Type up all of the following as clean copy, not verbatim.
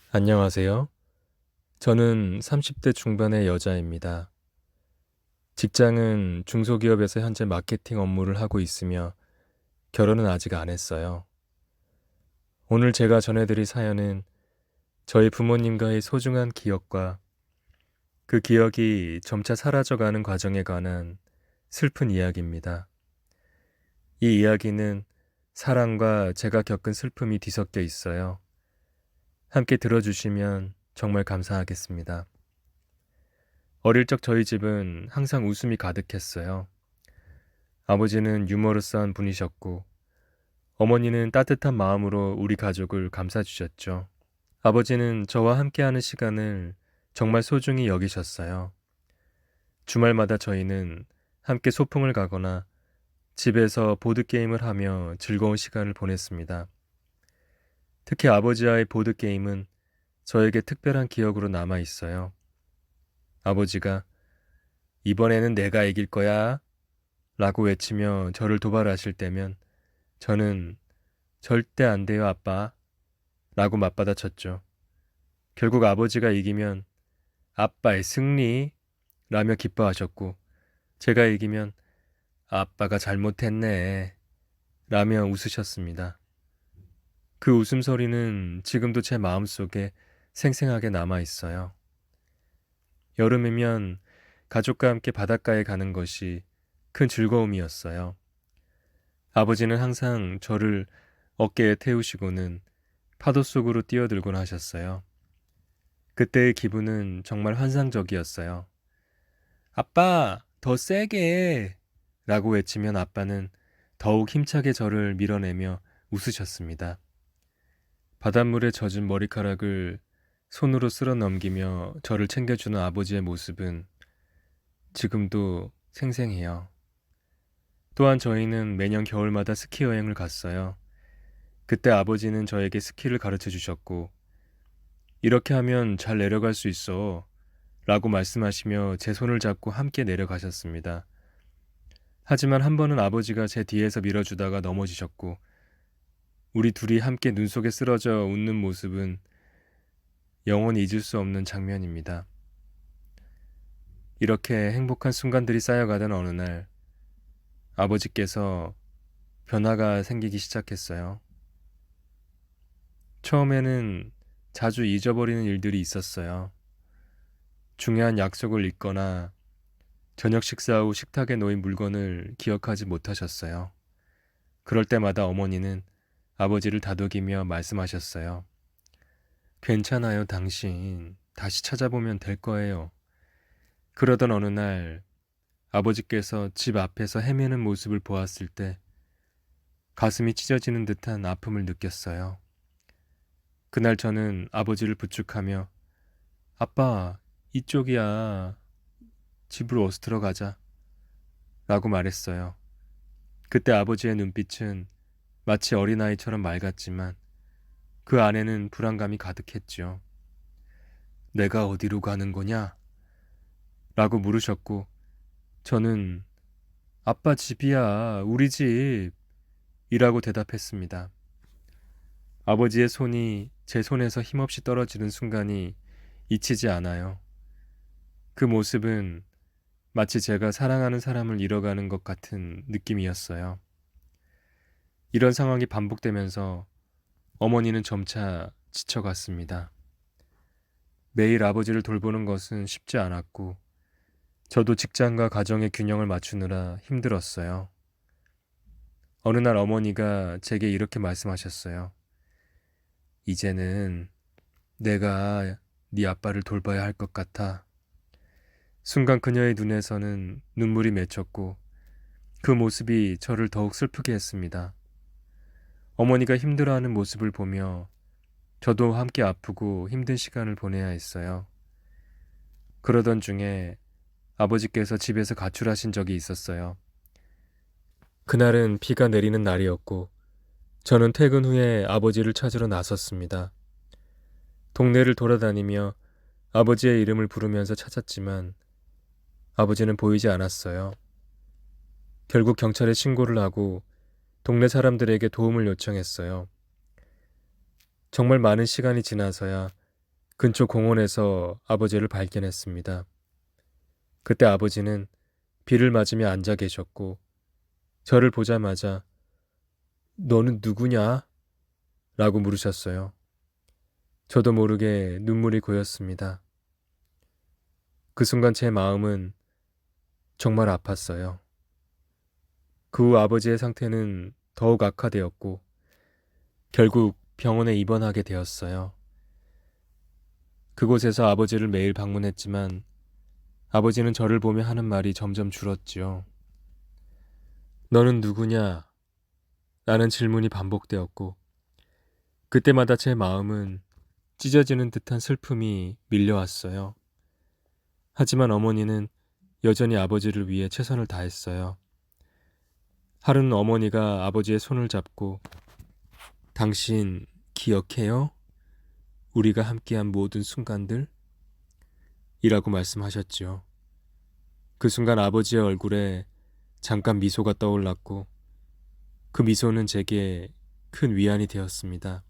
안녕하세요. 저는 30대 중반의 여자입니다. 직장은 중소기업에서 현재 마케팅 업무를 하고 있으며 결혼은 아직 안 했어요. 오늘 제가 전해드릴 사연은 저희 부모님과의 소중한 기억과 그 기억이 점차 사라져가는 과정에 관한 슬픈 이야기입니다. 이 이야기는 사랑과 제가 겪은 슬픔이 뒤섞여 있어요. 함께 들어주시면 정말 감사하겠습니다. 어릴 적 저희 집은 항상 웃음이 가득했어요. 아버지는 유머러스한 분이셨고, 어머니는 따뜻한 마음으로 우리 가족을 감싸주셨죠. 아버지는 저와 함께하는 시간을 정말 소중히 여기셨어요. 주말마다 저희는 함께 소풍을 가거나 집에서 보드게임을 하며 즐거운 시간을 보냈습니다. 특히 아버지와의 보드게임은 저에게 특별한 기억으로 남아 있어요. 아버지가 이번에는 내가 이길 거야 라고 외치며 저를 도발하실 때면 저는 절대 안 돼요, 아빠 라고 맞받아쳤죠. 결국 아버지가 이기면 아빠의 승리 라며 기뻐하셨고 제가 이기면 아빠가 잘못했네 라며 웃으셨습니다. 그 웃음소리는 지금도 제 마음속에 생생하게 남아 있어요. 여름이면 가족과 함께 바닷가에 가는 것이 큰 즐거움이었어요. 아버지는 항상 저를 어깨에 태우시고는 파도 속으로 뛰어들곤 하셨어요. 그때의 기분은 정말 환상적이었어요. 아빠, 더 세게! 라고 외치면 아빠는 더욱 힘차게 저를 밀어내며 웃으셨습니다. 바닷물에 젖은 머리카락을 손으로 쓸어 넘기며 저를 챙겨주는 아버지의 모습은 지금도 생생해요. 또한 저희는 매년 겨울마다 스키 여행을 갔어요. 그때 아버지는 저에게 스키를 가르쳐 주셨고, 이렇게 하면 잘 내려갈 수 있어 라고 말씀하시며 제 손을 잡고 함께 내려가셨습니다. 하지만 한 번은 아버지가 제 뒤에서 밀어주다가 넘어지셨고, 우리 둘이 함께 눈 속에 쓰러져 웃는 모습은 영원히 잊을 수 없는 장면입니다. 이렇게 행복한 순간들이 쌓여가던 어느 날, 아버지께서 변화가 생기기 시작했어요. 처음에는 자주 잊어버리는 일들이 있었어요. 중요한 약속을 잊거나 저녁 식사 후 식탁에 놓인 물건을 기억하지 못하셨어요. 그럴 때마다 어머니는 아버지를 다독이며 말씀하셨어요. 괜찮아요, 당신. 다시 찾아보면 될 거예요. 그러던 어느 날 아버지께서 집 앞에서 헤매는 모습을 보았을 때 가슴이 찢어지는 듯한 아픔을 느꼈어요. 그날 저는 아버지를 부축하며 아빠, 이쪽이야. 집으로 어서 들어가자. 라고 말했어요. 그때 아버지의 눈빛은 마치 어린아이처럼 맑았지만 그 안에는 불안감이 가득했죠. 내가 어디로 가는 거냐? 라고 물으셨고 저는 아빠 집이야, 우리 집 이라고 대답했습니다. 아버지의 손이 제 손에서 힘없이 떨어지는 순간이 잊히지 않아요. 그 모습은 마치 제가 사랑하는 사람을 잃어가는 것 같은 느낌이었어요. 이런 상황이 반복되면서 어머니는 점차 지쳐갔습니다. 매일 아버지를 돌보는 것은 쉽지 않았고, 저도 직장과 가정의 균형을 맞추느라 힘들었어요. 어느 날 어머니가 제게 이렇게 말씀하셨어요. 이제는 내가 네 아빠를 돌봐야 할 것 같아. 순간 그녀의 눈에서는 눈물이 맺혔고, 그 모습이 저를 더욱 슬프게 했습니다. 어머니가 힘들어하는 모습을 보며 저도 함께 아프고 힘든 시간을 보내야 했어요. 그러던 중에 아버지께서 집에서 가출하신 적이 있었어요. 그날은 비가 내리는 날이었고 저는 퇴근 후에 아버지를 찾으러 나섰습니다. 동네를 돌아다니며 아버지의 이름을 부르면서 찾았지만 아버지는 보이지 않았어요. 결국 경찰에 신고를 하고 동네 사람들에게 도움을 요청했어요. 정말 많은 시간이 지나서야 근처 공원에서 아버지를 발견했습니다. 그때 아버지는 비를 맞으며 앉아 계셨고 저를 보자마자 너는 누구냐? 라고 물으셨어요. 저도 모르게 눈물이 고였습니다. 그 순간 제 마음은 정말 아팠어요. 그 후 아버지의 상태는 더욱 악화되었고 결국 병원에 입원하게 되었어요. 그곳에서 아버지를 매일 방문했지만 아버지는 저를 보며 하는 말이 점점 줄었지요. 너는 누구냐? 라는 질문이 반복되었고 그때마다 제 마음은 찢어지는 듯한 슬픔이 밀려왔어요. 하지만 어머니는 여전히 아버지를 위해 최선을 다했어요. 하루는 어머니가 아버지의 손을 잡고 당신 기억해요? 우리가 함께한 모든 순간들? 이라고 말씀하셨지요. 그 순간 아버지의 얼굴에 잠깐 미소가 떠올랐고 그 미소는 제게 큰 위안이 되었습니다.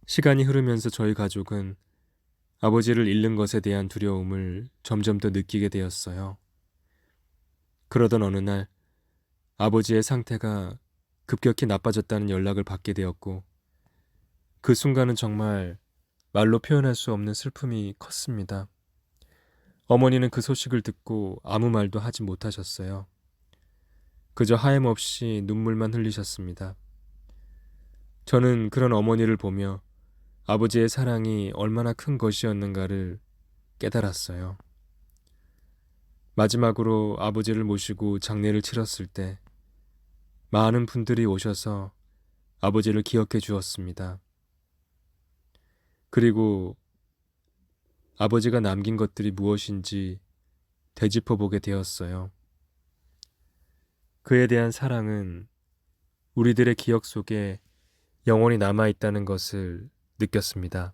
시간이 흐르면서 저희 가족은 아버지를 잃는 것에 대한 두려움을 점점 더 느끼게 되었어요. 그러던 어느 날 아버지의 상태가 급격히 나빠졌다는 연락을 받게 되었고 그 순간은 정말 말로 표현할 수 없는 슬픔이 컸습니다. 어머니는 그 소식을 듣고 아무 말도 하지 못하셨어요. 그저 하염없이 눈물만 흘리셨습니다. 저는 그런 어머니를 보며 아버지의 사랑이 얼마나 큰 것이었는가를 깨달았어요. 마지막으로 아버지를 모시고 장례를 치렀을 때 많은 분들이 오셔서 아버지를 기억해 주었습니다. 그리고 아버지가 남긴 것들이 무엇인지 되짚어 보게 되었어요. 그에 대한 사랑은 우리들의 기억 속에 영원히 남아있다는 것을 느꼈습니다.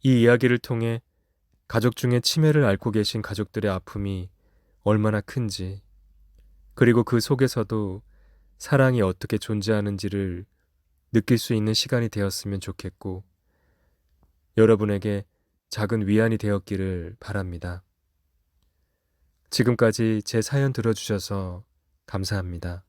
이 이야기를 통해 가족 중에 치매를 앓고 계신 가족들의 아픔이 얼마나 큰지, 그리고 그 속에서도 사랑이 어떻게 존재하는지를 느낄 수 있는 시간이 되었으면 좋겠고, 여러분에게 작은 위안이 되었기를 바랍니다. 지금까지 제 사연 들어주셔서 감사합니다.